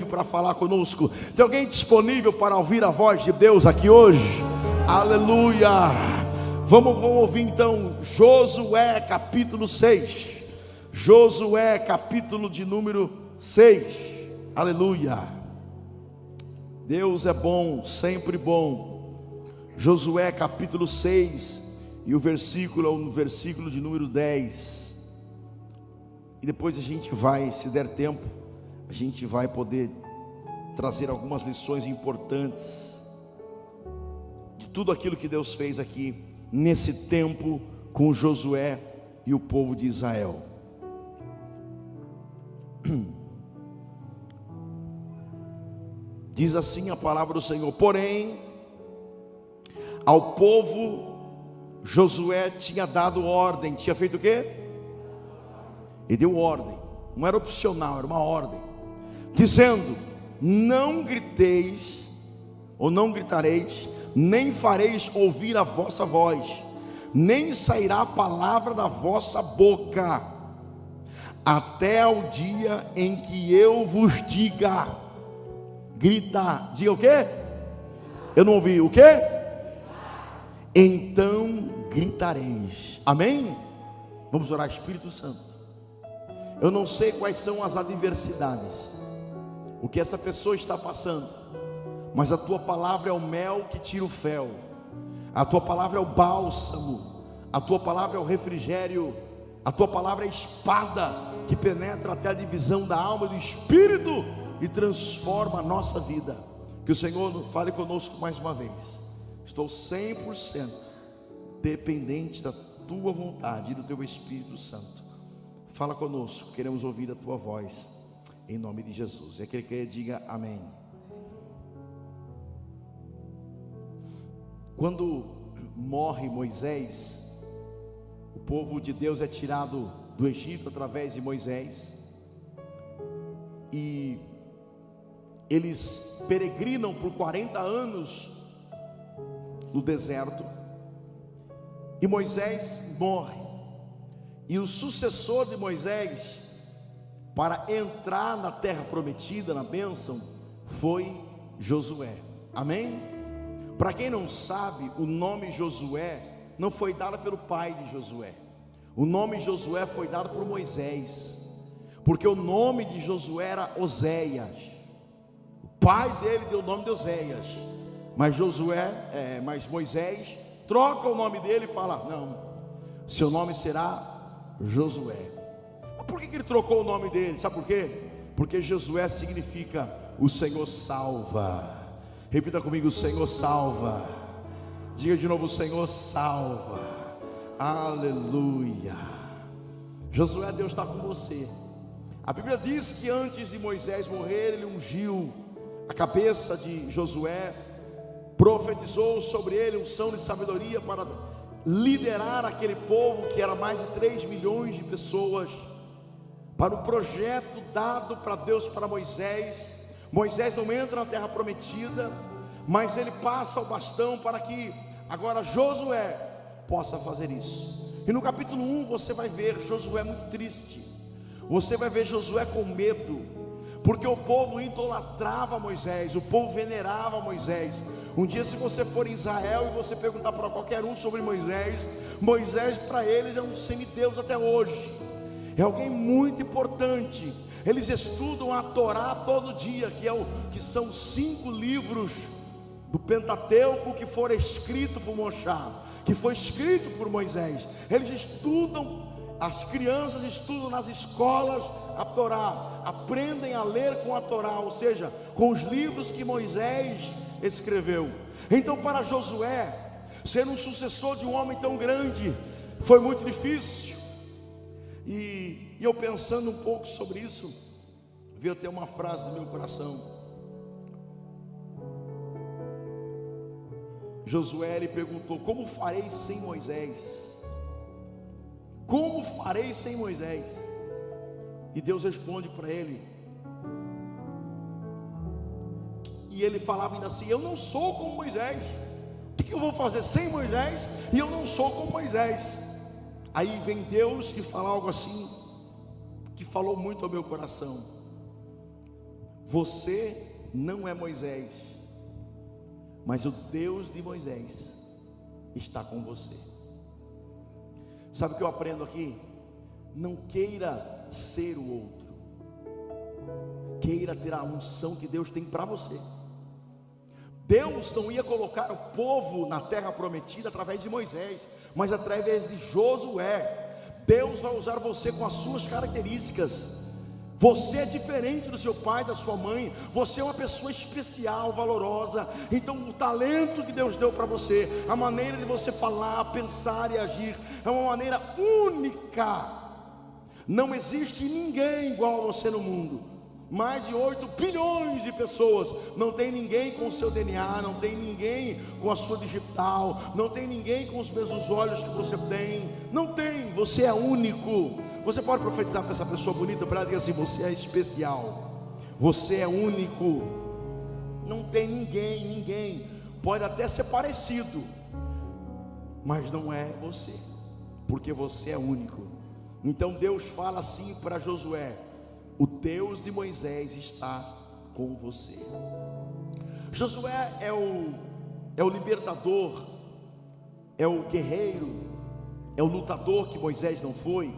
para falar conosco. Tem alguém disponível para ouvir a voz de Deus aqui hoje? Aleluia! Vamos ouvir então Josué capítulo 6. Josué capítulo de número 6. Aleluia! Deus é bom, sempre bom. Josué capítulo 6 e o versículo é o versículo de número 10. E depois a gente vai, se der tempo, a gente vai poder trazer algumas lições importantes de tudo aquilo que Deus fez aqui nesse tempo com Josué e o povo de Israel. Diz assim a palavra do Senhor: porém, ao povo Josué tinha dado ordem. Tinha feito o quê? Ele deu ordem, não era opcional, era uma ordem, dizendo: não griteis, ou não gritareis, nem fareis ouvir a vossa voz, nem sairá a palavra da vossa boca, até ao dia em que eu vos diga. Grita, diga o quê? Eu não ouvi, o quê? Então gritareis. Amém? Vamos orar. Espírito Santo, eu não sei quais são as adversidades, o que essa pessoa está passando, mas a tua palavra é o mel que tira o fel, a tua palavra é o bálsamo, a tua palavra é o refrigério, a tua palavra é a espada que penetra até a divisão da alma e do espírito e transforma a nossa vida. Que o Senhor fale conosco mais uma vez. Estou 100% dependente da tua vontade e do teu Espírito Santo. Fala conosco, queremos ouvir a tua voz, em nome de Jesus. E aquele que diga amém. Quando morre Moisés, o povo de Deus é tirado do Egito através de Moisés, e eles peregrinam por 40 anos no deserto, e Moisés morre, e o sucessor de Moisés para entrar na terra prometida, na bênção, foi Josué. Amém? Para quem não sabe, o nome Josué não foi dado pelo pai de Josué. O nome Josué foi dado por Moisés, porque o nome de Josué era Oséias. O pai dele deu o nome de Oséias, mas mas Moisés troca o nome dele e fala: não, seu nome será Josué. Mas por que ele trocou o nome dele? Sabe por quê? Porque Josué significa o Senhor salva. Repita comigo: o Senhor salva. Diga de novo: o Senhor salva. Aleluia. Josué, Deus está com você. A Bíblia diz que antes de Moisés morrer, ele ungiu a cabeça de Josué, profetizou sobre ele unção de sabedoria para liderar aquele povo que era mais de 3 milhões de pessoas, para o projeto dado para Deus, para Moisés. Moisés não entra na terra prometida, mas ele passa o bastão para que agora Josué possa fazer isso. E no capítulo 1 você vai ver Josué muito triste, você vai ver Josué com medo, porque o povo idolatrava Moisés, o povo venerava Moisés. Um dia, se você for em Israel e você perguntar para qualquer um sobre Moisés, Moisés para eles é um semideus até hoje, é alguém muito importante. Eles estudam a Torá todo dia, que são 5 livros do Pentateuco que foram escritos por Moshe, que foi escrito por Moisés. Eles estudam, as crianças estudam nas escolas a Torá, aprendem a ler com a Torá, ou seja, com os livros que Moisés escreveu. Então, para Josué ser um sucessor de um homem tão grande foi muito difícil. E eu pensando um pouco sobre isso, veio até uma frase no meu coração. Josué lhe perguntou: como farei sem Moisés? Como farei sem Moisés? E Deus responde para ele, e ele falava ainda assim: eu não sou como Moisés. O que eu vou fazer sem Moisés? E eu não sou como Moisés. Aí vem Deus e fala algo assim, que falou muito ao meu coração: Você não é Moisés, mas o Deus de Moisés está com você. Sabe o que eu aprendo aqui? Não queira ser o outro, queira ter a unção que Deus tem para você. Deus não ia colocar o povo na terra prometida através de Moisés, mas através de Josué. Deus vai usar você com as suas características. Você é diferente do seu pai, da sua mãe. Você é uma pessoa especial, valorosa. Então o talento que Deus deu para você, a maneira de você falar, pensar e agir, é uma maneira única. Não existe ninguém igual a você no mundo. Mais de 8 bilhões de pessoas. Não tem ninguém com o seu DNA, não tem ninguém com a sua digital, não tem ninguém com os mesmos olhos que você tem. Não tem, você é único. Você pode profetizar para essa pessoa bonita, para ela dizer assim: você é especial, você é único. Não tem ninguém. Pode até ser parecido, mas não é você, porque você é único. Então Deus fala assim para Josué: o Deus de Moisés está com você. Josué é o libertador, é o guerreiro, é o lutador que Moisés não foi.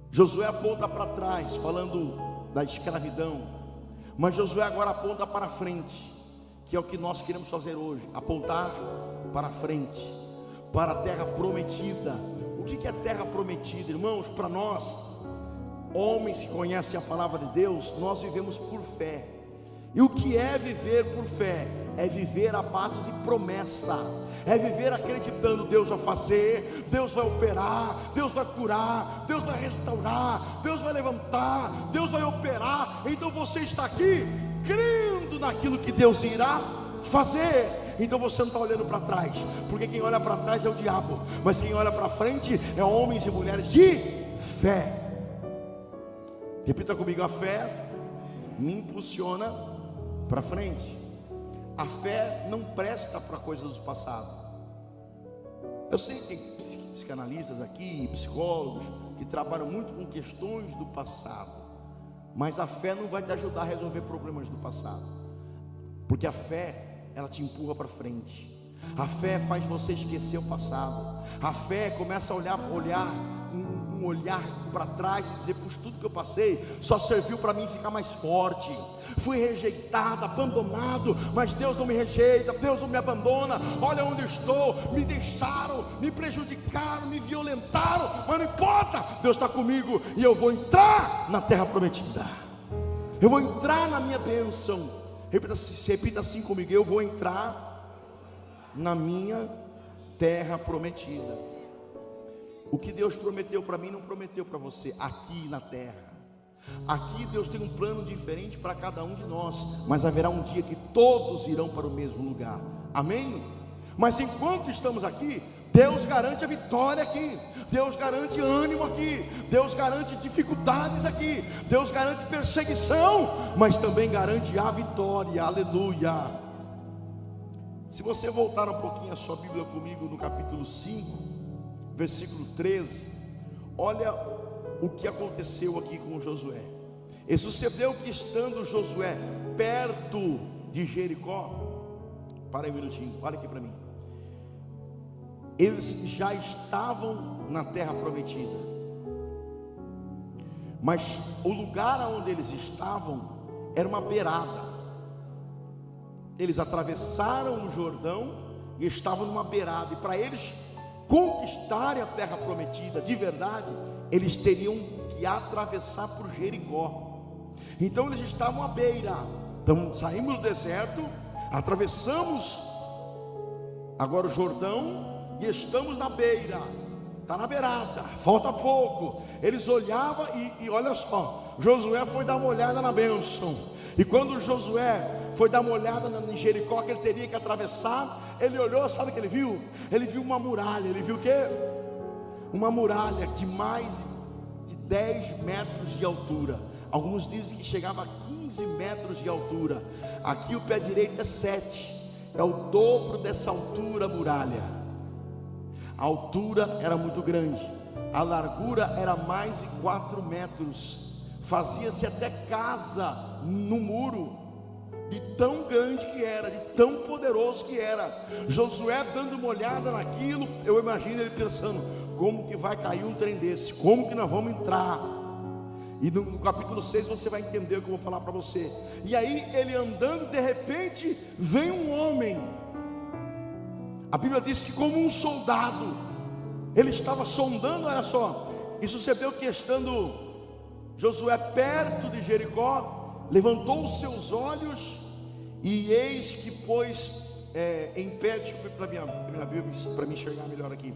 Josué aponta para trás, falando da escravidão, mas Josué agora aponta para frente, que é o que nós queremos fazer hoje: apontar para frente, para a terra prometida. O que é terra prometida, irmãos? Para nós, homens que conhecem a palavra de Deus, nós vivemos por fé. E o que é viver por fé? É viver à base de promessa, é viver acreditando: Deus vai fazer, Deus vai operar, Deus vai curar, Deus vai restaurar, Deus vai levantar, Deus vai operar. Então você está aqui crendo naquilo que Deus irá fazer. Então você não está olhando para trás, porque quem olha para trás é o diabo, mas quem olha para frente é homens e mulheres de fé. Repita comigo: a fé me impulsiona para frente. A fé não presta para coisas do passado. Eu sei que tem psicanalistas aqui, psicólogos, que trabalham muito com questões do passado, mas a fé não vai te ajudar a resolver problemas do passado, porque a fé, ela te empurra para frente. A fé faz você esquecer o passado. A fé começa a olhar para trás e dizer: puxa, tudo que eu passei só serviu para mim ficar mais forte. Fui rejeitado, abandonado, mas Deus não me rejeita, Deus não me abandona. Olha onde eu estou, me deixaram, me prejudicaram, me violentaram, mas não importa, Deus está comigo e eu vou entrar na terra prometida. Eu vou entrar na minha bênção. Repita assim comigo: eu vou entrar na minha terra prometida. O que Deus prometeu para mim não prometeu para você aqui na terra. Aqui Deus tem um plano diferente para cada um de nós, mas haverá um dia que todos irão para o mesmo lugar. Amém? Mas enquanto estamos aqui, Deus garante a vitória aqui, Deus garante ânimo aqui, Deus garante dificuldades aqui, Deus garante perseguição, mas também garante a vitória. Aleluia. Se você voltar um pouquinho a sua Bíblia comigo no capítulo 5, versículo 13, olha o que aconteceu aqui com Josué. E sucedeu que, estando Josué perto de Jericó, para aí um minutinho, olha aqui para mim, eles já estavam na terra prometida, mas o lugar onde eles estavam era uma beirada. Eles atravessaram o Jordão e estavam numa beirada, e para eles conquistarem a terra prometida de verdade, eles teriam que atravessar por Jericó. Então eles estavam à beira. Então saímos do deserto, atravessamos agora o Jordão e estamos na beira. Está na beirada, falta pouco. Eles olhavam e olha só, Josué foi dar uma olhada na bênção. E quando Josué foi dar uma olhada em Jericó, que ele teria que atravessar, ele olhou, sabe o que ele viu? Ele viu uma muralha. Ele viu o quê? Uma muralha de mais de 10 metros de altura. Alguns dizem que chegava a 15 metros de altura. Aqui o pé direito é 7, é o dobro dessa altura a muralha. A altura era muito grande, a largura era mais de 4 metros. Fazia-se até casa no muro, de tão grande que era, de tão poderoso que era. Josué dando uma olhada naquilo, eu imagino ele pensando: como que vai cair um trem desse? Como que nós vamos entrar? E no capítulo 6 você vai entender o que eu vou falar para você. E aí ele andando, de repente vem um homem. A Bíblia diz que como um soldado, ele estava sondando. Olha só, e sucedeu que estando Josué perto de Jericó, levantou os seus olhos, e eis que pôs em pé, deixa eu ver para minha Bíblia, para me enxergar melhor aqui.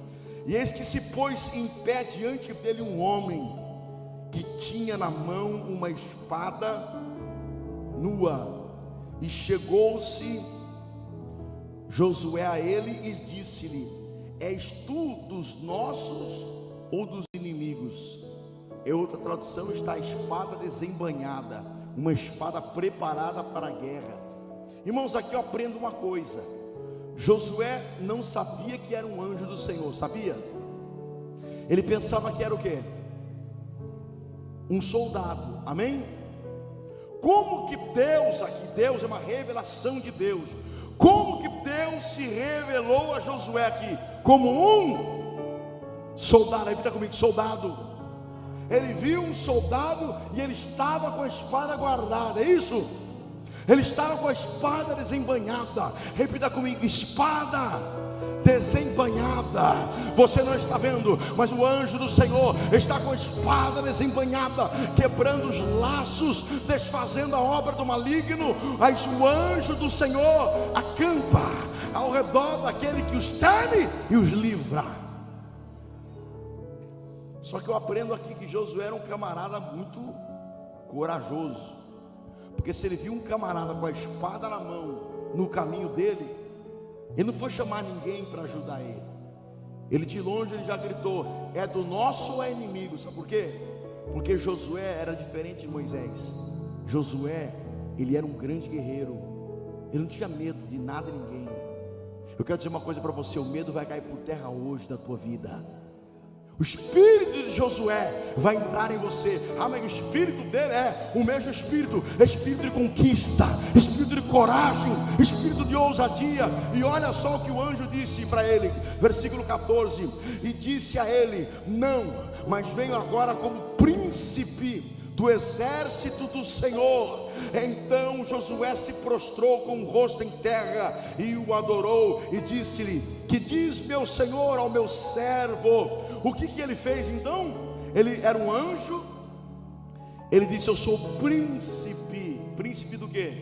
E eis que se pôs em pé diante dele um homem, que tinha na mão uma espada nua. E chegou-se Josué a ele e disse-lhe: és tu dos nossos ou dos inimigos? Em outra tradução está: a espada desembainhada, uma espada preparada para a guerra. Irmãos, aqui eu aprendo uma coisa: Josué não sabia que era um anjo do Senhor, sabia? Ele pensava que era o quê? Um soldado, amém? Como que Deus, aqui Deus é uma revelação de Deus, como que Deus se revelou a Josué aqui? Como um soldado. Repita comigo: soldado. Ele viu um soldado e ele estava com a espada guardada, é isso? Ele estava com a espada desembainhada. Repita comigo: espada desembainhada. Você não está vendo, mas o anjo do Senhor está com a espada desembainhada, quebrando os laços, desfazendo a obra do maligno. Mas o anjo do Senhor acampa ao redor daquele que os teme e os livra. Só que eu aprendo aqui que Josué era um camarada muito corajoso, porque se ele viu um camarada com a espada na mão no caminho dele, ele não foi chamar ninguém para ajudar ele. Ele de longe ele já gritou: é do nosso ou é inimigo? Sabe por quê? Porque Josué era diferente de Moisés. Josué, ele era um grande guerreiro. Ele não tinha medo de nada e ninguém. Eu quero dizer uma coisa para você: o medo vai cair por terra hoje da tua vida. O espírito de Josué vai entrar em você. Mas o espírito dele é o mesmo espírito, espírito de conquista, espírito de coragem, espírito de ousadia. E olha só o que o anjo disse para ele, versículo 14: e disse a ele: não, mas venho agora como príncipe do exército do Senhor. Então Josué se prostrou com o rosto em terra e o adorou, e disse-lhe: que diz meu senhor ao meu servo? O que ele fez então? Ele era um anjo. Ele disse: eu sou príncipe. Príncipe do quê?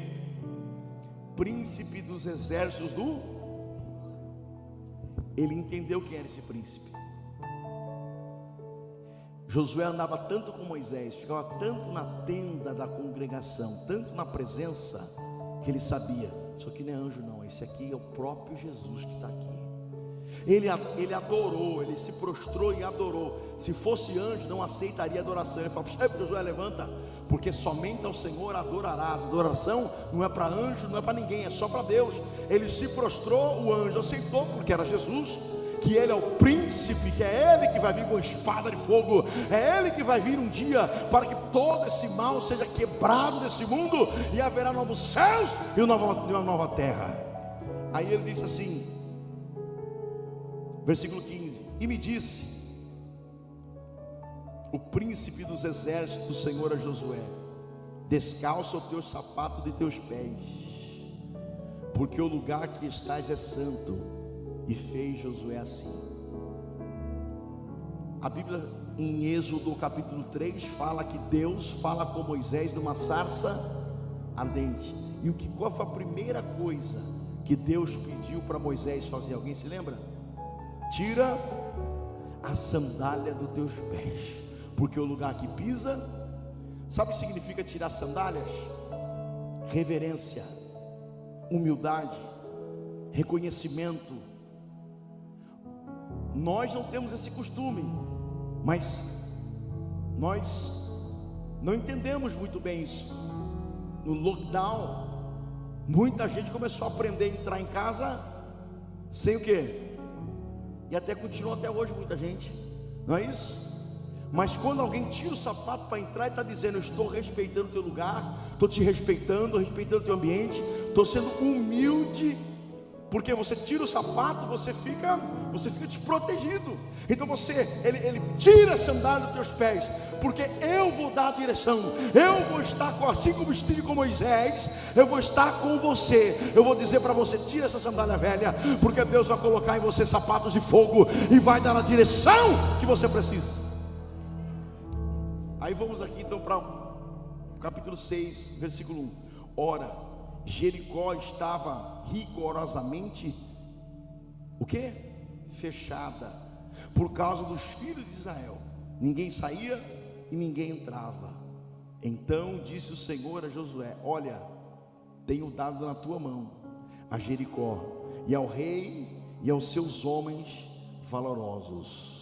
Príncipe dos exércitos do... Ele entendeu quem era esse príncipe. Josué andava tanto com Moisés, ficava tanto na tenda da congregação, tanto na presença, que ele sabia: isso aqui não é anjo não, esse aqui é o próprio Jesus que está aqui. Ele adorou, ele se prostrou e adorou. Se fosse anjo, não aceitaria adoração. Ele falou: Josué, levanta, porque somente ao Senhor adorarás. Adoração não é para anjo, não é para ninguém, é só para Deus. Ele se prostrou, o anjo aceitou, porque era Jesus, que ele é o príncipe, que é ele que vai vir com a espada de fogo, é ele que vai vir um dia para que todo esse mal seja quebrado desse mundo, e haverá novos céus e uma nova terra. Aí ele disse assim, versículo 15: e me disse o príncipe dos exércitos do Senhor a Josué: descalça o teu sapato de teus pés, porque o lugar que estás é santo. E fez Josué assim. A Bíblia em Êxodo capítulo 3 fala que Deus fala com Moisés numa sarça ardente. E qual foi a primeira coisa que Deus pediu para Moisés fazer? Alguém se lembra? Tira a sandália dos teus pés, porque o lugar que pisa, sabe o que significa tirar sandálias? Reverência, humildade, reconhecimento. Nós não temos esse costume, mas nós não entendemos muito bem isso. No lockdown, muita gente começou a aprender a entrar em casa sem o quê? E até continua até hoje muita gente, não é isso? Mas quando alguém tira o sapato para entrar e está dizendo: eu estou respeitando o teu lugar, estou te respeitando o teu ambiente, estou sendo humilde, porque você tira o sapato, você fica desprotegido. Então ele tira a sandália dos teus pés, porque eu vou dar a direção, eu vou estar assim como estive com Moisés, eu vou estar com você. Eu vou dizer para você: tira essa sandália velha, porque Deus vai colocar em você sapatos de fogo e vai dar a direção que você precisa. Aí vamos aqui então para o capítulo 6, versículo 1. Ora, Jericó estava rigorosamente o quê? Fechada, por causa dos filhos de Israel. Ninguém saía e ninguém entrava. Então disse o Senhor a Josué: olha, tenho dado na tua mão a Jericó, e ao rei e aos seus homens valorosos.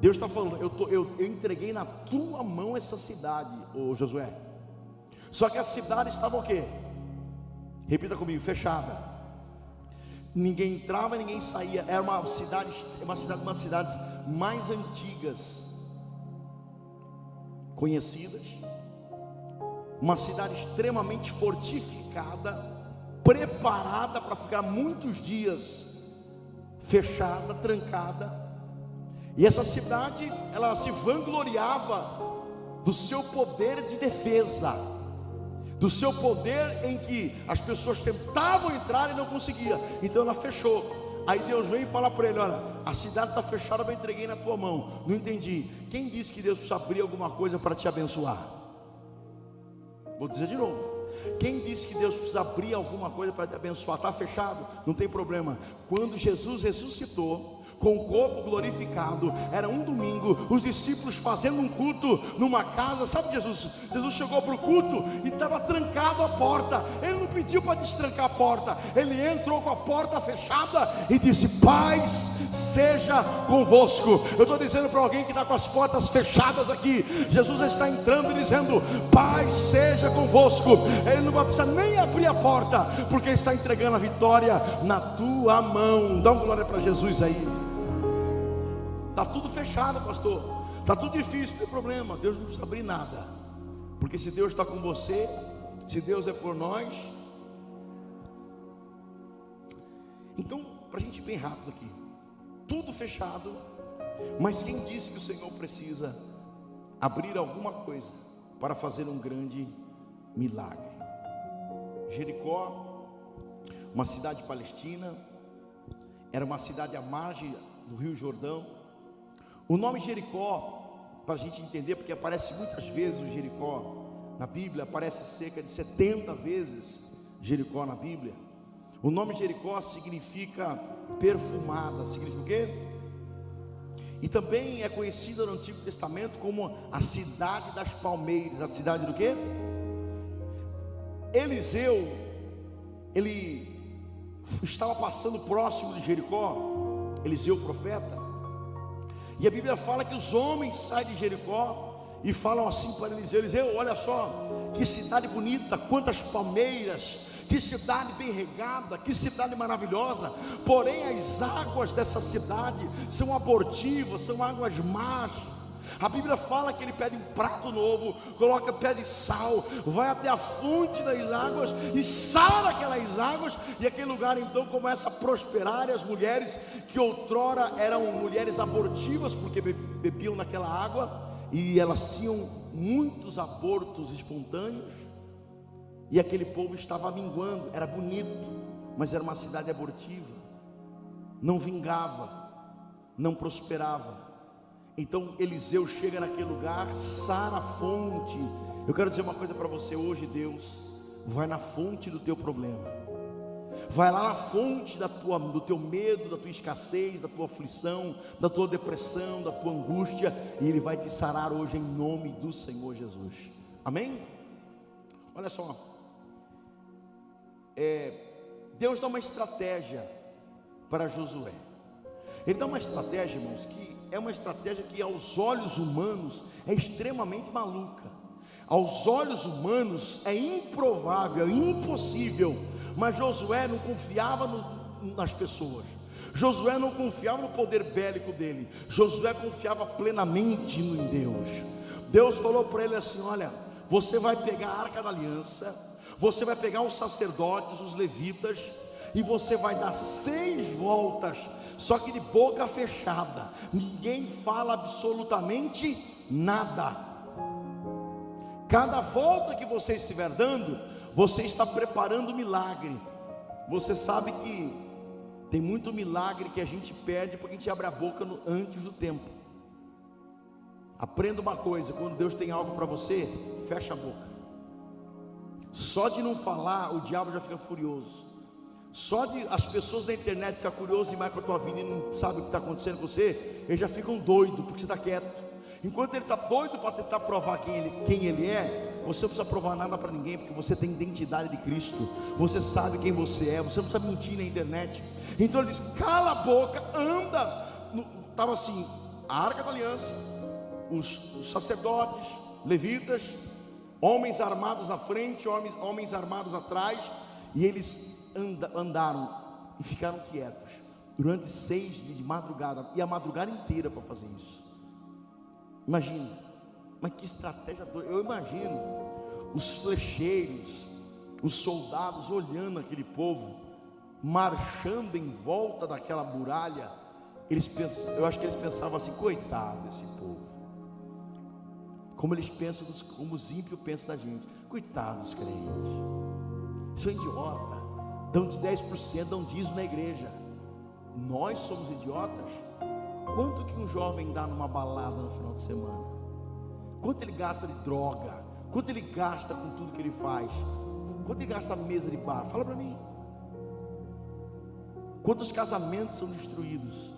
Deus está falando: eu entreguei na tua mão essa cidade, ô Josué. Só que a cidade estava o quê? Repita comigo: fechada. Ninguém entrava, ninguém saía. Era uma das cidades mais antigas conhecidas. Uma cidade extremamente fortificada, preparada para ficar muitos dias fechada, trancada. E essa cidade, ela se vangloriava do seu poder de defesa, do seu poder em que as pessoas tentavam entrar e não conseguiam. Então ela fechou. Aí Deus vem e fala para ele: olha, a cidade está fechada, eu entreguei na tua mão. Não entendi. Quem disse que Deus precisa abrir alguma coisa para te abençoar? Vou dizer de novo. Quem disse que Deus precisa abrir alguma coisa para te abençoar? Está fechado? Não tem problema. Quando Jesus ressuscitou com o corpo glorificado, era um domingo, os discípulos fazendo um culto numa casa. Sabe, Jesus chegou para o culto e estava trancado a porta. Ele não pediu para destrancar a porta, ele entrou com a porta fechada e disse: paz seja convosco. Eu estou dizendo para alguém que está com as portas fechadas aqui, Jesus está entrando e dizendo: paz seja convosco. Ele não vai precisar nem abrir a porta, porque ele está entregando a vitória na tua mão. Dá uma glória para Jesus aí. Está tudo fechado, pastor, está tudo difícil, não tem problema. Deus não precisa abrir nada, porque se Deus está com você, se Deus é por nós. Então, para a gente ir bem rápido aqui, tudo fechado, mas quem disse que o Senhor precisa abrir alguma coisa para fazer um grande milagre? Jericó, uma cidade palestina, era uma cidade à margem do Rio Jordão. O nome Jericó, para a gente entender, porque aparece muitas vezes o Jericó na Bíblia, aparece cerca de 70 vezes Jericó na Bíblia. O nome Jericó significa perfumada, significa o quê? E também é conhecida no Antigo Testamento como a cidade das palmeiras. A cidade do quê? Eliseu, ele estava passando próximo de Jericó, Eliseu profeta, e a Bíblia fala que os homens saem de Jericó e falam assim para Eliseu: Eliseu, olha só, que cidade bonita, quantas palmeiras, que cidade bem regada, que cidade maravilhosa. Porém as águas dessa cidade são abortivas, são águas más. A Bíblia fala que ele pede um prato novo, pede sal, vai até a fonte das águas e sara aquelas águas, e aquele lugar então começa a prosperar. E as mulheres que outrora eram mulheres abortivas, porque bebiam naquela água, e elas tinham muitos abortos espontâneos, e aquele povo estava minguando. Era bonito, mas era uma cidade abortiva, não vingava, não prosperava. Então Eliseu chega naquele lugar, sara a fonte. Eu quero dizer uma coisa para você hoje: Deus vai na fonte do teu problema, vai lá na fonte do teu medo, da tua escassez, da tua aflição, da tua depressão, da tua angústia, e Ele vai te sarar hoje em nome do Senhor Jesus. Amém? Olha só, Deus dá uma estratégia para Josué. Ele dá uma estratégia, irmãos, que é uma estratégia que aos olhos humanos é extremamente maluca. Aos olhos humanos é improvável, é impossível. Mas Josué não confiava nas pessoas. Josué não confiava no poder bélico dele, Josué confiava plenamente em Deus. Deus falou para ele assim: olha, você vai pegar a Arca da Aliança, você vai pegar os sacerdotes, os levitas, e você vai dar 6 voltas, só que de boca fechada, ninguém fala absolutamente nada. Cada volta que você estiver dando, você está preparando milagre. Você sabe que tem muito milagre que a gente perde porque a gente abre a boca antes do tempo. Aprenda uma coisa: quando Deus tem algo para você, fecha a boca. Só de não falar, o diabo já fica furioso. Só de as pessoas da internet ficar curiosas demais com a tua vida e não sabem o que está acontecendo com você, eles já ficam doidos porque você está quieto. Enquanto ele está doido para tentar provar quem ele é, você não precisa provar nada para ninguém, porque você tem identidade de Cristo, você sabe quem você é, você não precisa mentir na internet. Então ele diz: cala a boca, anda. Estava assim, a Arca da Aliança, os sacerdotes, levitas, homens armados na frente, homens armados atrás, e eles andaram e ficaram quietos durante 6 dias de madrugada, e a madrugada inteira para fazer isso. Imagina, mas que estratégia doida. Eu imagino os flecheiros, os soldados olhando aquele povo marchando em volta daquela muralha. Eu acho que eles pensavam assim: coitado desse povo. Como eles pensam, como os ímpios pensam da gente: coitado dos crentes, são idiota, dão de 10%, dão dízimo na igreja. Nós somos idiotas. Quanto que um jovem dá numa balada no final de semana? Quanto ele gasta de droga? Quanto ele gasta com tudo que ele faz? Quanto ele gasta na mesa de bar? Fala para mim. Quantos casamentos são destruídos?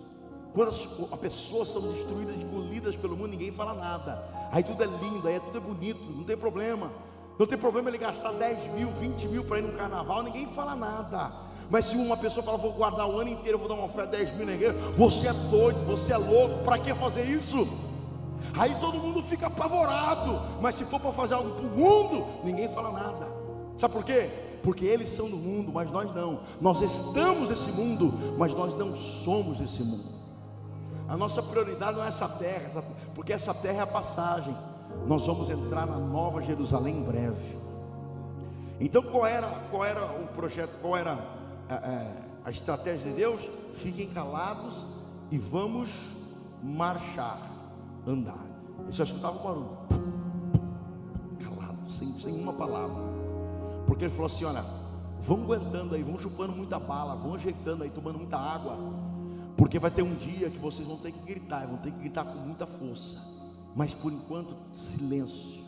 Quantas pessoas são destruídas, engolidas pelo mundo, ninguém fala nada. Aí tudo é lindo, aí tudo é bonito, não tem problema. Não tem problema ele gastar 10 mil, 20 mil para ir no carnaval, ninguém fala nada. Mas se uma pessoa fala: vou guardar o ano inteiro, vou dar uma oferta de 10 mil na igreja, você é doido, você é louco, para que fazer isso? Aí todo mundo fica apavorado. Mas se for para fazer algo para o mundo, ninguém fala nada. Sabe por quê? Porque eles são do mundo, mas nós não. Nós estamos nesse mundo, mas nós não somos desse mundo. A nossa prioridade não é essa terra, porque essa terra é a passagem. Nós vamos entrar na Nova Jerusalém em breve. Então qual era o projeto, qual era a estratégia de Deus? Fiquem calados e vamos marchar, andar. Eu só escutava o barulho, calado, sem uma palavra. Porque ele falou assim: olha, vão aguentando aí, vão chupando muita bala, vão ajeitando aí, tomando muita água, porque vai ter um dia que vocês vão ter que gritar, vão ter que gritar com muita força. Mas por enquanto, silêncio.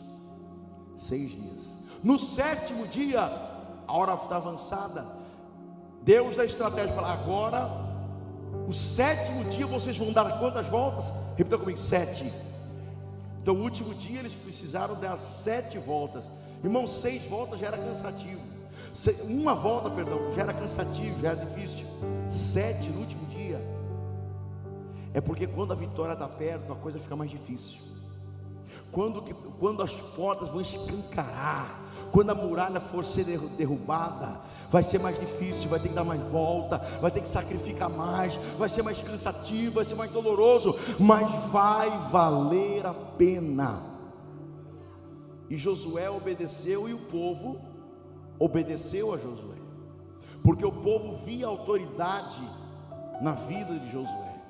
6 dias. No 7º dia, a hora está avançada, Deus dá estratégia, fala: agora, o 7º dia vocês vão dar quantas voltas? Repita comigo: 7. Então o último dia eles precisaram dar 7 voltas. Irmão, 6 voltas já era cansativo. Uma volta, perdão, já era cansativo, já era difícil. 7 no último dia. É porque quando a vitória está perto, a coisa fica mais difícil. Quando as portas vão escancarar, quando a muralha for ser derrubada, vai ser mais difícil, vai ter que dar mais volta, vai ter que sacrificar mais, vai ser mais cansativo, vai ser mais doloroso, mas vai valer a pena. E Josué obedeceu, e o povo obedeceu a Josué, porque o povo via autoridade na vida de Josué.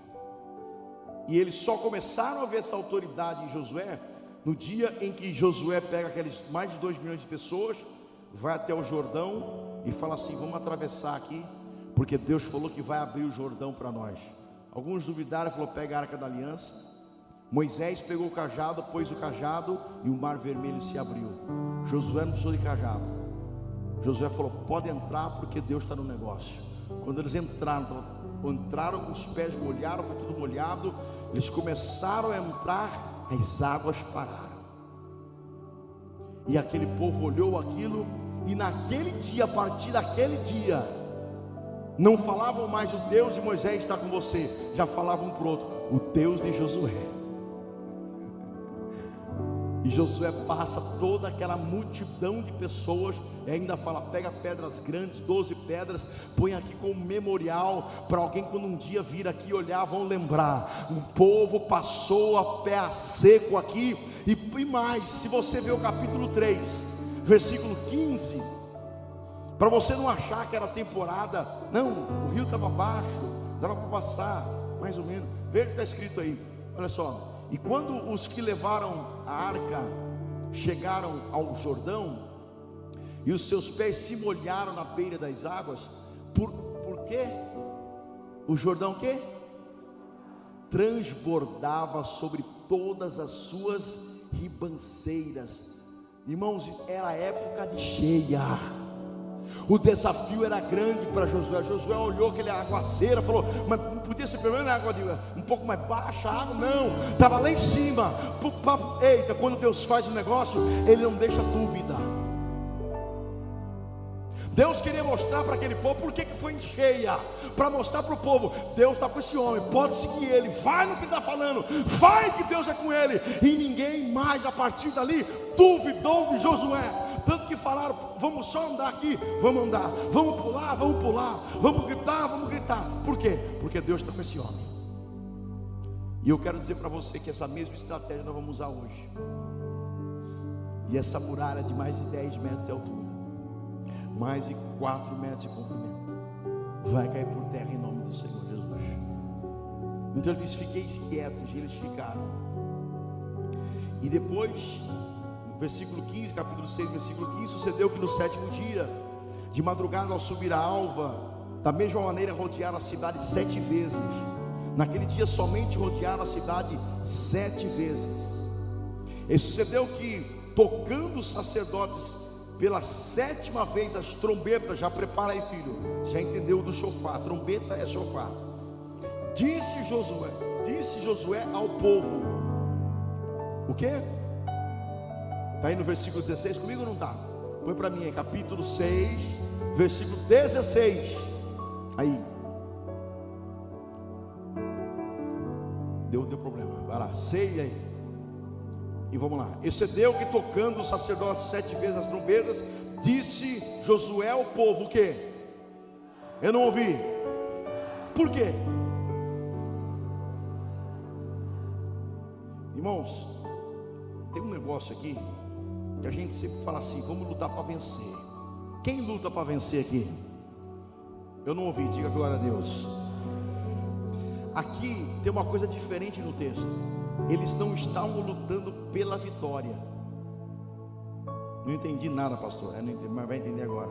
E eles só começaram a ver essa autoridade em Josué no dia em que Josué pega aqueles mais de 2 milhões de pessoas, vai até o Jordão e fala assim: vamos atravessar aqui, porque Deus falou que vai abrir o Jordão para nós. Alguns duvidaram, falou: pega a Arca da Aliança. Moisés pegou o cajado, pôs o cajado e o mar vermelho se abriu. Josué não precisou de cajado. Josué falou: pode entrar, porque Deus está no negócio. Quando eles entraram, os pés molharam, foi tudo molhado. Eles começaram a entrar, as águas pararam. E aquele povo olhou aquilo, e naquele dia, a partir daquele dia, não falavam mais: o Deus de Moisés está com você. Já falavam um para o outro: o Deus de Josué. E Josué passa toda aquela multidão de pessoas e ainda fala: pega pedras grandes, 12 pedras, põe aqui como memorial, para alguém quando um dia vir aqui olhar, vão lembrar. O povo passou a pé a seco aqui. E mais, se você ver o capítulo 3, versículo 15, para você não achar que era temporada, não, o rio estava baixo, dava para passar, mais ou menos. Veja o que está escrito aí, olha só. E quando os que levaram a arca chegaram ao Jordão, e os seus pés se molharam na beira das águas, por quê? O Jordão o quê? Transbordava sobre todas as suas ribanceiras. Irmãos, era época de cheia. O desafio era grande para Josué. Josué olhou aquele aguaceiro, falou: mas não podia ser pelo menos água um pouco mais baixa, a água não, estava lá em cima. Eita, quando Deus faz o negócio, Ele não deixa dúvida. Deus queria mostrar para aquele povo por que foi em cheia, para mostrar para o povo: Deus está com esse homem, pode seguir ele, vai no que está falando, vai que Deus é com ele. E ninguém mais a partir dali duvidou de Josué. Tanto que falaram: vamos só andar aqui, vamos andar, vamos pular, vamos gritar. Por quê? Porque Deus está com esse homem. E eu quero dizer para você que essa mesma estratégia nós vamos usar hoje. E essa muralha de mais de 10 metros de altura, mais de 4 metros de comprimento, vai cair por terra em nome do Senhor Jesus. Então ele diz: fiquei quietos, e eles ficaram. E depois, versículo 15, capítulo 6, versículo 15: sucedeu que no 7º dia, de madrugada, ao subir a alva, da mesma maneira rodearam a cidade 7 vezes. Naquele dia somente rodearam a cidade 7 vezes. E sucedeu que, tocando os sacerdotes pela 7ª vez as trombetas, já prepara aí, filho, já entendeu do chofar, trombeta é chofar. Disse Josué ao povo: o quê? Está aí no versículo 16 comigo ou não está? Põe para mim aí, capítulo 6, versículo 16. Aí. Deu problema, vai lá, 6 aí. E vamos lá. Excedeu que, tocando os sacerdotes 7 vezes as trombetas, disse Josué ao povo: o quê? Eu não ouvi. Por quê? Irmãos, tem um negócio aqui que a gente sempre fala assim: vamos lutar para vencer. Quem luta para vencer aqui? Eu não ouvi, diga glória a Deus. Aqui tem uma coisa diferente no texto. Eles não estavam lutando pela vitória. Não entendi nada, pastor, mas vai entender agora.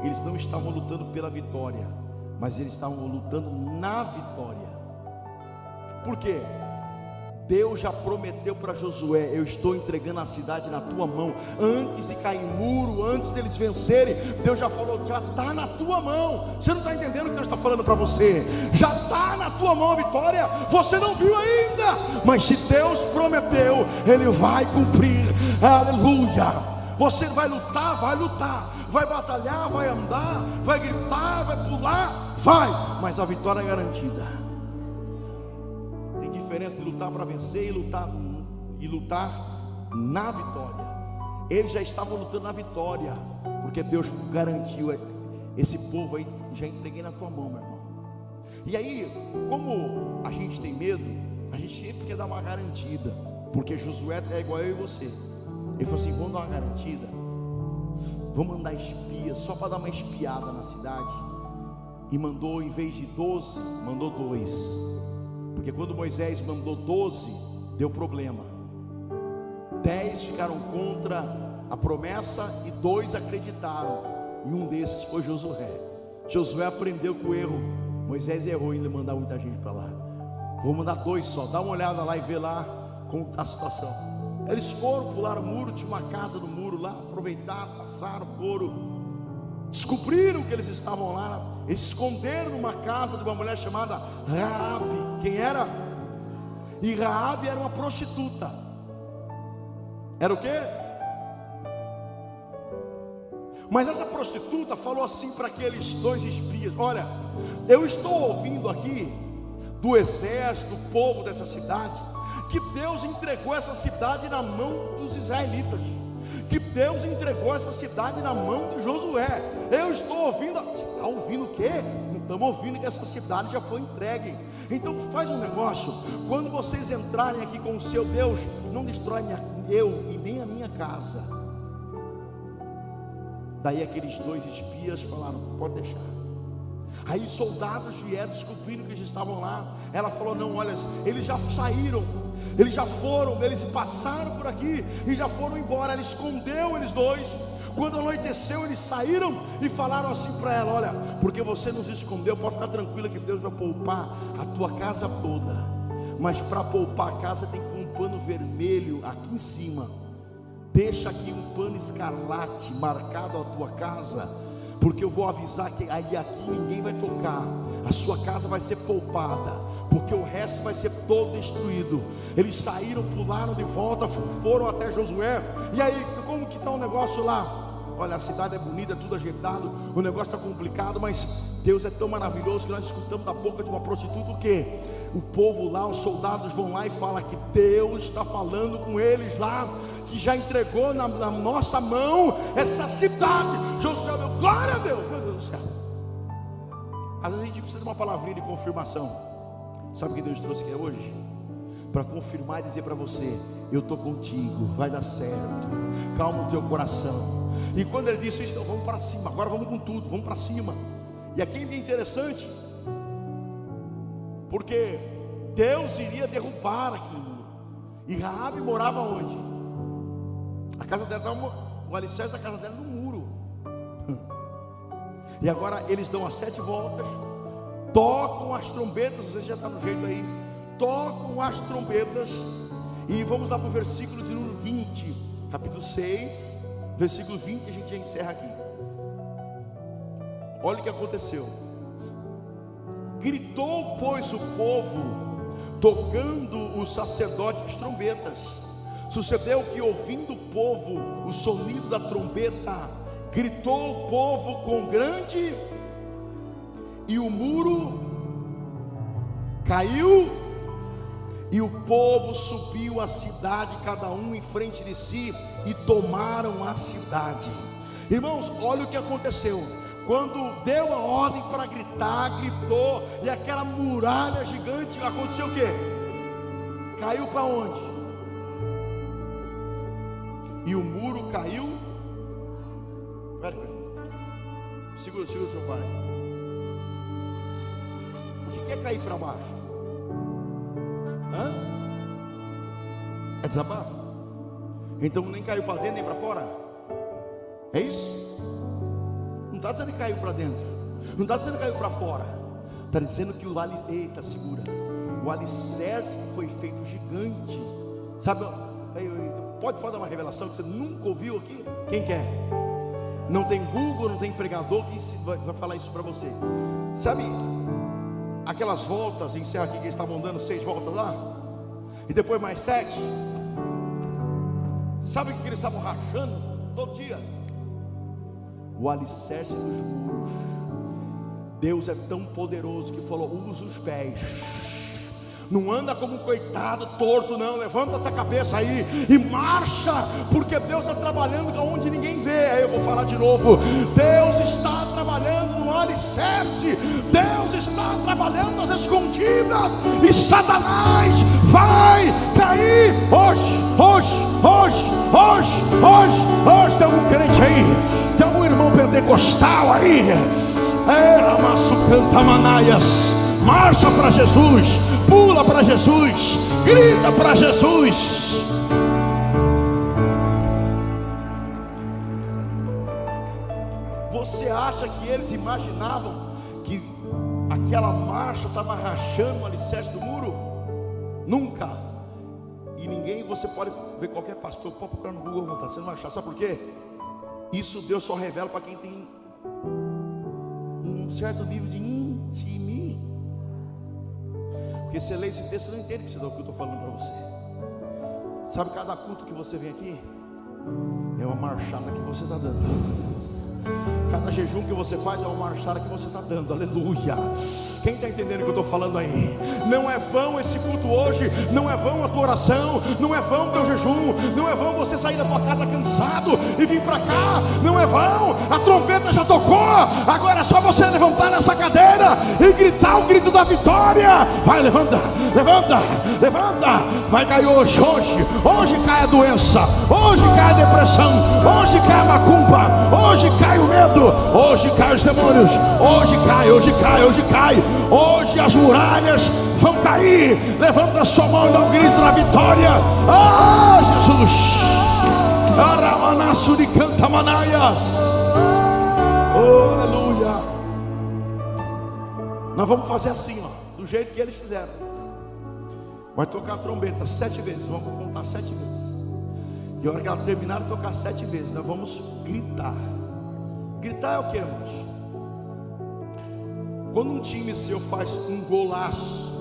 Eles não estavam lutando pela vitória, mas eles estavam lutando na vitória. Por quê? Deus já prometeu para Josué: eu estou entregando a cidade na tua mão. Antes de cair muro, antes deles vencerem, Deus já falou: já está na tua mão. Você não está entendendo o que Deus está falando para você? Já está na tua mão a vitória. Você não viu ainda, mas se Deus prometeu, Ele vai cumprir. Aleluia. Você vai lutar, vai batalhar, vai andar, vai gritar, vai pular, mas a vitória é garantida. Diferença de lutar para vencer e lutar na vitória. Eles já estavam lutando na vitória, porque Deus garantiu: esse povo aí já entreguei na tua mão, meu irmão. E aí, como a gente tem medo, a gente sempre quer dar uma garantida, porque Josué é igual eu e você. Ele falou assim: vamos dar uma garantida, vamos mandar espias, só para dar uma espiada na cidade. E mandou, em vez de 12, mandou 2. Porque quando Moisés mandou 12, deu problema. 10 ficaram contra a promessa e 2 acreditaram. E um desses foi Josué. Josué aprendeu com o erro. Moisés errou em mandar muita gente para lá. Vou mandar 2 só. Dá uma olhada lá e vê lá como está a situação. Eles foram, pularam o muro, tinha uma casa no muro lá, aproveitaram, passaram, descobriram que eles estavam lá. Eles se esconderam numa casa de uma mulher chamada Raabe. Quem era? E Raabe era uma prostituta. Era o quê? Mas essa prostituta falou assim para aqueles 2 espias: olha, eu estou ouvindo aqui do exército, do povo dessa cidade, que Deus entregou essa cidade na mão dos israelitas, que Deus entregou essa cidade na mão de Josué. Eu estou ouvindo, você está ouvindo o quê? Não estamos ouvindo que essa cidade já foi entregue. Então faz um negócio, quando vocês entrarem aqui com o seu Deus, não destrói eu e nem a minha casa. Daí aqueles 2 espias falaram: pode deixar. Aí os soldados vieram, descobrindo que eles estavam lá. Ela falou: não, olha, eles já saíram, eles já foram, eles passaram por aqui e já foram embora. Ela escondeu eles 2. Quando anoiteceu, eles saíram e falaram assim para ela: olha, porque você nos escondeu, pode ficar tranquila que Deus vai poupar a tua casa toda. Mas para poupar a casa tem que pôr um pano vermelho aqui em cima. Deixa aqui um pano escarlate marcado a tua casa, porque eu vou avisar que aí aqui ninguém vai tocar. A sua casa vai ser poupada, porque o resto vai ser todo destruído. Eles saíram, pularam de volta, foram até Josué. E aí, como que está o negócio lá? Olha, a cidade é bonita, é tudo ajeitado, o negócio está complicado, mas Deus é tão maravilhoso que nós escutamos da boca de uma prostituta o quê? O povo lá, os soldados vão lá e falam que Deus está falando com eles lá, que já entregou na nossa mão essa cidade. Josué, meu, glória a Deus, meu Deus do céu. Às vezes a gente precisa de uma palavrinha de confirmação. Sabe o que Deus trouxe aqui hoje? Para confirmar e dizer para você: eu estou contigo, vai dar certo, calma o teu coração. E quando ele disse isso, então vamos para cima, agora vamos com tudo, vamos para cima. E aqui é interessante, porque Deus iria derrubar aquele muro. E Raabe morava onde? A casa dela, o alicerce da casa dela no muro. E agora eles dão as 7 voltas, tocam as trombetas. Você já está no jeito aí. Tocam as trombetas. E vamos lá para o versículo de número 20, capítulo 6, versículo 20, a gente já encerra aqui. Olha o que aconteceu. Gritou, pois, o povo, tocando os sacerdotes as trombetas. Sucedeu que, ouvindo o povo o sonido da trombeta, gritou o povo com grande, e o muro caiu, e o povo subiu a cidade, cada um em frente de si, e tomaram a cidade. Irmãos, olha o que aconteceu. Quando deu a ordem para gritar, gritou, e aquela muralha gigante, aconteceu o quê? Caiu para onde? E o muro caiu. Peraí. Segura o sofá aí. O que é cair para baixo? Hã? É desabar? Então nem caiu para dentro nem para fora? É isso? Não está dizendo que caiu para dentro, não está dizendo que caiu para fora, está dizendo que eita, segura, o alicerce que foi feito gigante, sabe? Pode dar uma revelação que você nunca ouviu aqui? Quem quer? Não tem Google, não tem pregador que vai falar isso para você. Sabe aquelas voltas, encerra aqui, que eles estavam dando 6 voltas lá, e depois mais 7. Sabe o que eles estavam rachando todo dia? O alicerce dos muros. Deus é tão poderoso que falou: usa os pés. Não anda como um coitado torto, não. Levanta essa cabeça aí e marcha, porque Deus está trabalhando onde ninguém vê. Aí eu vou falar de novo: Deus está trabalhando no alicerce. Deus está trabalhando nas escondidas. E Satanás vai cair hoje. Tem algum crente aí? Tem algum irmão pentecostal aí? Amasso canta manaias. Marcha para Jesus, pula para Jesus, grita para Jesus. Você acha que eles imaginavam que aquela marcha estava rachando o alicerce do muro? Nunca. E ninguém, você pode ver qualquer pastor, pode procurar no Google, você não vai achar. Sabe por quê? Isso Deus só revela para quem tem um certo nível de intimidade. Porque você lê esse texto, você não entende o que eu estou falando para você. Sabe, cada culto que você vem aqui é uma marchada que você está dando. Cada jejum que você faz é uma marchada que você está dando, aleluia. Quem está entendendo o que eu estou falando aí? Não é vão esse culto hoje, não é vão a tua oração, não é vão o teu jejum, não é vão você sair da tua casa cansado e vir para cá, não é vão, a trompeta já tocou, agora é só você levantar nessa cadeira e gritar o grito da vitória. Vai, levanta, levanta, levanta, vai cair hoje cai a doença, hoje cai a depressão, hoje cai a macumba, hoje cai o medo, hoje cai os demônios, hoje cai, hoje cai, hoje cai, hoje as muralhas vão cair. Levanta a sua mão e dá um grito na vitória. Ah, Jesus! Aramanaço de cantamanaias. Oh, aleluia! Nós vamos fazer assim, ó, do jeito que eles fizeram. Vai tocar a trombeta 7 vezes, vamos contar 7 vezes. E a hora que ela terminar de tocar 7 vezes, nós vamos gritar. Gritar é o que, irmãos? Quando um time seu faz um golaço,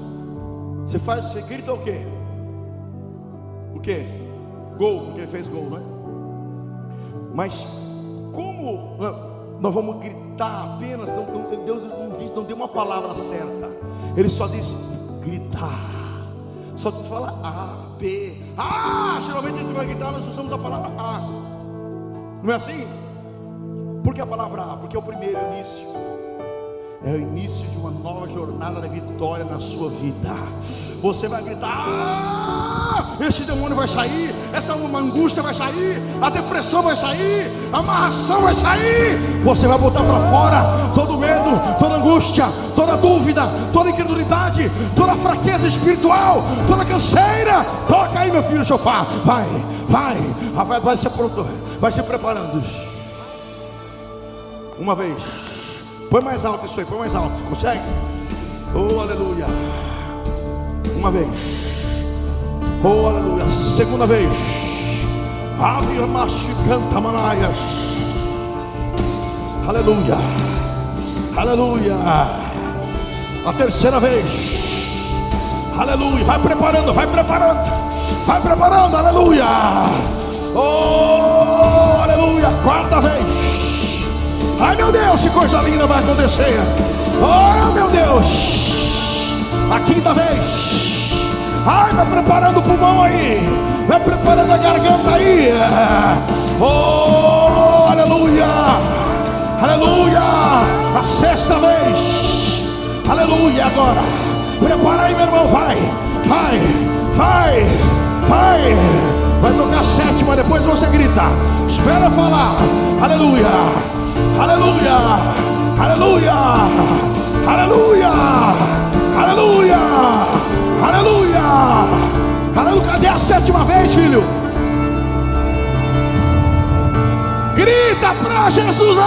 você grita o quê? O quê? Gol, porque ele fez gol, não é? Mas como nós vamos gritar apenas? Deus não deu uma palavra certa. Ele só diz gritar. Só fala A, B. Geralmente a gente vai gritar, nós usamos a palavra A. Não é assim? Por que a palavra A? Porque é o primeiro início. É o início de uma nova jornada de vitória na sua vida. Você vai gritar: esse demônio vai sair, essa angústia vai sair, a depressão vai sair, a amarração vai sair. Você vai botar para fora todo medo, toda angústia, toda dúvida, toda incredulidade, toda fraqueza espiritual, toda canseira. Toca aí, meu filho, chofar. Vai se pronto, vai se preparando. Uma vez. Põe mais alto isso aí, põe mais alto, consegue? Oh, aleluia. Uma vez. Oh, aleluia. Segunda vez. Ave macho canta manaias. Aleluia. Aleluia. A terceira vez. Aleluia. Vai preparando, vai preparando. Vai preparando, aleluia. Oh, aleluia. Quarta vez. Ai, meu Deus, que coisa linda vai acontecer. Oh, meu Deus. A quinta vez. Ai, vai preparando o pulmão aí, vai preparando a garganta aí. Oh, aleluia. Aleluia. A sexta vez. Aleluia. Agora prepara aí, meu irmão. Vai tocar a sétima, depois você grita. Espera eu falar. Aleluia. Aleluia, aleluia, aleluia, aleluia, aleluia, aleluia. Cadê a sétima vez, filho? Grita pra Jesus!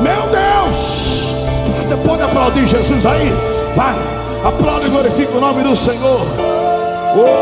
Meu Deus! Você pode aplaudir Jesus aí? Vai, aplaude e glorifica o nome do Senhor. Oh.